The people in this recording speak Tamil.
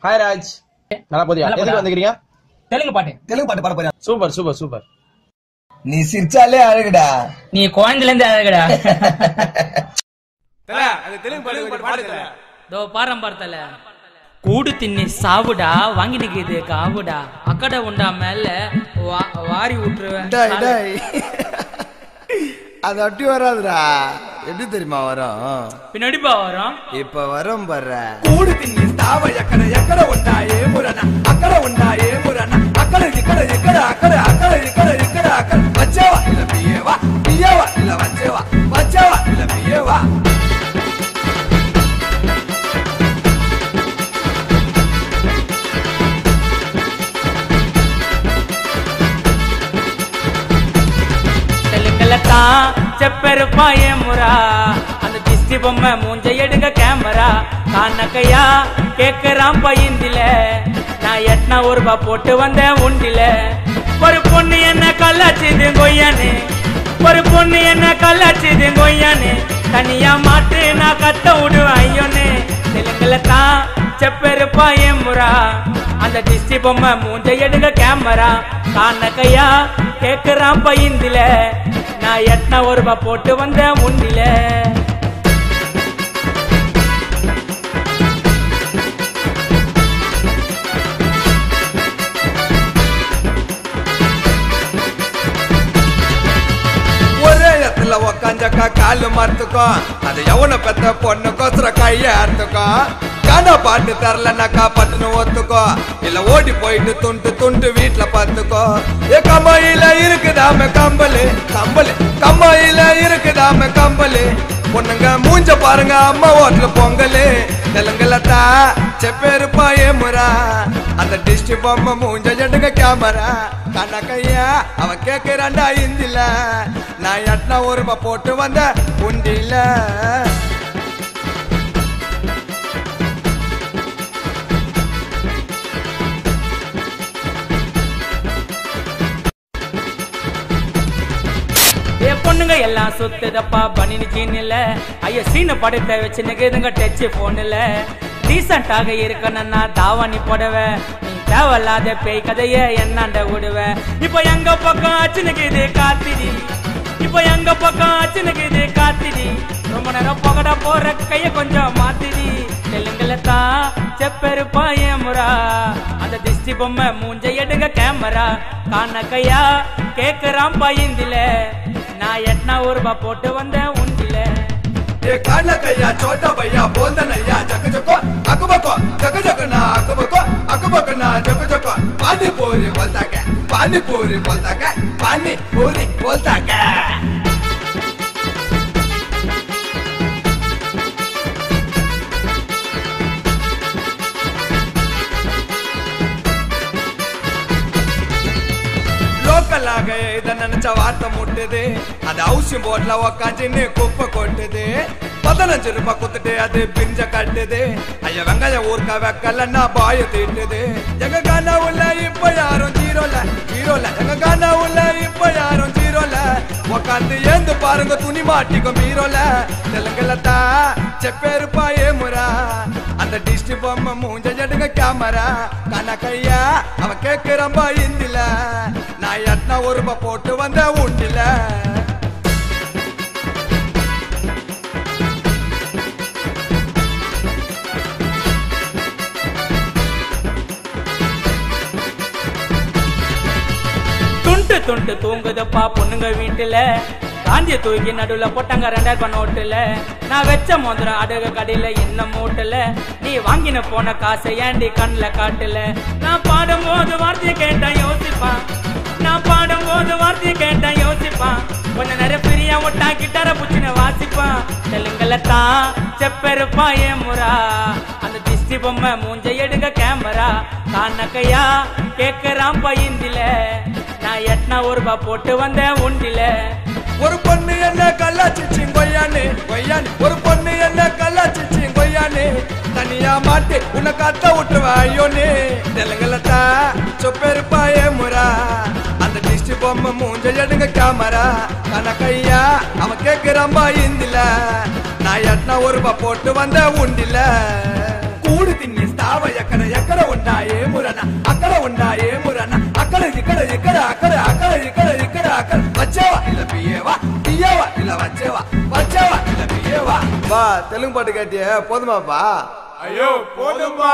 ஹாய் ராஜ், நல்லா போதியா? எதுக்கு வந்துக்கிறீங்க? தெலுங்கு பாட்டு பாட போறியா? Super super super. நீ சிரிச்சாலே அழகுடா, நீ கோயந்துல இருந்து அழகுடா. தெலுங்கு பாட்டு தோ பாரம் பார்த்தல கூடு தின்னி சாவுடா வாங்கி நிக்குது காவுடா அக்கடை உண்டா மேல வாரி விட்டுருவேன். அது அப்படி வராதுடா. எப்படி தெரியுமா வரும்? பின்னாடிப்பா வரும். இப்ப வரும் பாரு. கூடு தின்னி சாவ எக்கட உண்டாயே முரணா அக்கட உண்டாயே முரணா அக்கட இக்கட இக்கட அக்கட அக்கட இக்கட இக்கட அக்கட வச்சேவா இல்ல பியேவா பியேவா இல்ல வச்சேவா வச்சேவா இல்ல பியேவா. చెప్పరుపా ఏమురా அந்த திஷ்டி பொம்மை மூஞ்ச எடுங்க கேமரா காணக்கையா கேக்குறான் பையந்தில நான் எட்டனா ஒரு ரூபா போட்டு வந்தேன் உண்டில. ஒரு பொண்ணு என்ன கல்லாச்சுது கொய்யானு ஒரு பொண்ணு என்ன கல்லாச்சுது கொய்யானு தனியா மாட்டு நான் கத்த விடுவேன் ஐயோன்னு. தெலுங்குல தான் చెప్పరుపா ఏమురా அந்த திஷ்டி பொம்மை மூஞ்ச எடுங்க கேமரா காணக்கையா கேக்குறான் பையந்தில நான் எட்டனா ஒரு ரூபா போட்டு வந்தேன் உண்டில. ஒரே இடத்துல உக்காஞ்சக்கா காலு மறுத்துக்கோ அது எவனை பெத்த பொண்ணு கோசர கைய அறுத்துக்கோ. கானா பாட்டு தரலனாக்கா பட்டுன்னு ஒத்துக்கோ இல்ல ஓடி போயிட்டு துண்டு துண்டு வீட்டுல பாத்துக்கோ. ஏ கம்மாயில இருக்குதாம கம்பலு கம்பலு கம்மாயில இருக்குதாம கம்பலு பொண்ணுங்க மூஞ்ச பாருங்க அம்மா ஓட்டுல பொங்கலு. தெலுங்குல தான் చెప్పరుపా ఏమురా அந்த டிஸ்டி பொம்மை மூஞ்ச எடுங்க கேமரா கணக்கையா அவன் கேக்குறான்டா இந்தில நான் எட்டனா ஒரு ரூபா போட்டு வந்த உண்டில. பொண்ணுங்க எல்லாம் சுத்துதப்பா பனினு சீனில ஐயோ சீன படத்தை வச்சு நிக்குதுங்க டச் போன்ல. டீசென்டாக இருக்கணும்னா தாவாணி போடவ நீ தேவையில்லாத பேய் கதைய என்னாண்ட விடுவ. இப்ப எங்க பக்கம் அச்சுனுக்குது காத்திரி இப்ப எங்க பக்கம் அச்சுனுக்குது காத்திரி ரொம்ப நேரம் போகடா போற கைய கொஞ்சம் மாத்திரி. தெலுங்குல தான் చెప్పరుపா ఏమురా அந்த திஷ்டி பொம்மை மூஞ்ச எடுங்க கேமரா காணக்கையா கேக்குறான் பையந்தில நான் எட்டனா ஒரு ரூபா போட்டு வந்தேன் உண்டில. ఏ కాళ్ళకయ్యా చోట భయ్యా బోల్దనయ్యా జక జకో అకబకో జక జకనా అకబకో అకబకనా జక జకో పానీపూరి బోల్తాక పానీపూరి బోల్తాక పానీపూరి బోల్తాక. லோக்கலாக இதை நினைச்ச வார்த்தை முட்டுது அது ஹவுசிங் போர்ட்ல உக்காஞ்சின்னு குப்பை கொட்டுது. 15 ரூபாய் குத்துட்டு அது பிஞ்ச கட்டுது. ஐயா வெங்காயம் ஊர்க்க வெக்கலன்னா பாய தீட்டுது. எங்க கனவுல இப்ப யாரும் ஜீரோல ஜீரோல எங்க கனவுல இப்ப யாரும் ஜீரோல உக்காந்து ஏந்து பாருங்க துணி மாட்டிக்கும் பீரோல. தெலுங்குல தான் చెప్పరుపா ఏమురా அந்த டிஸ்டி பொம்மை மூஞ்ச எடுங்க கேமரா கணக்கையா அவன் கேக்குறம்பா இந்தில நான் எட்டனா ஒரு ரூபா போட்டு வந்த உண்டில. துண்டு துண்டு தூங்குதப்பா பொண்ணுங்க வீட்டுல காஞ்சி தூக்கி நடுவுல போட்டாங்க 2000 நோட்டுல. நான் வச்ச மோதிரம் அடுக கடையில என்ன மூட்டல நீ வாங்கின போன காசை ஏண்டி கண்ணுல காட்டுல. நான் பாடும்போது வார்த்தையை கேட்டேன் யோசிப்பான் நான் பாடும்போது வார்த்தையை கேட்டேன் யோசிப்பான் கொஞ்ச நேரம் பிரியா ஒட்டா கிட்டார புச்சின வாசிப்பான். தெலுங்குல தான் చెప్పరుపா ఏమురా அந்த திஷ்டி பொம்மை மூஞ்ச எடுங்க கேமரா காணக்கையா கேக்குறான் பையந்தில நான் எட்டனா ஒரு ரூபா போட்டு வந்தேன் உண்டில. ஒரு பொண்ணு என்ன கல்லாச்சிச்சு கொய்யானு கொய்யானு ஒரு பொண்ணு என்ன கல்லாச்சிச்சு கொய்யானு தனியா மாட்டு உன்னை கத்த விட்டுருவ ஐயோன்னு. தெலுங்குல தான் చెప్పరుపா ఏమురా அந்த டிஸ்டி பொம்மை மூஞ்ச எடுங்க கேமரா கணக்கையா அவன் கேக்குறான்பா இந்தில நான் எட்டனா ஒரு ரூபா போட்டு வந்த உண்டில. ఊడి తిన్నిస్తావ ఎక్కడ ఎక్కడ ఉన్నాయే మురన అక్కడ ఉన్నాయే మురన అక్కడ ఇక్కడ ఇక్కడ అక్కడ అక్కడ ఇక్కడ ఇక్కడ అక్కడ వచ్చేవా ఇలా పియ్యేవా పియ్యేవా ఇలా వచ్చేవా వచ్చేవా ఇలా పియ్యేవా பா தெலுங்கு பாட்டு கேட்டியே போதுமாப்பா అయ్యో పోదుమ్మా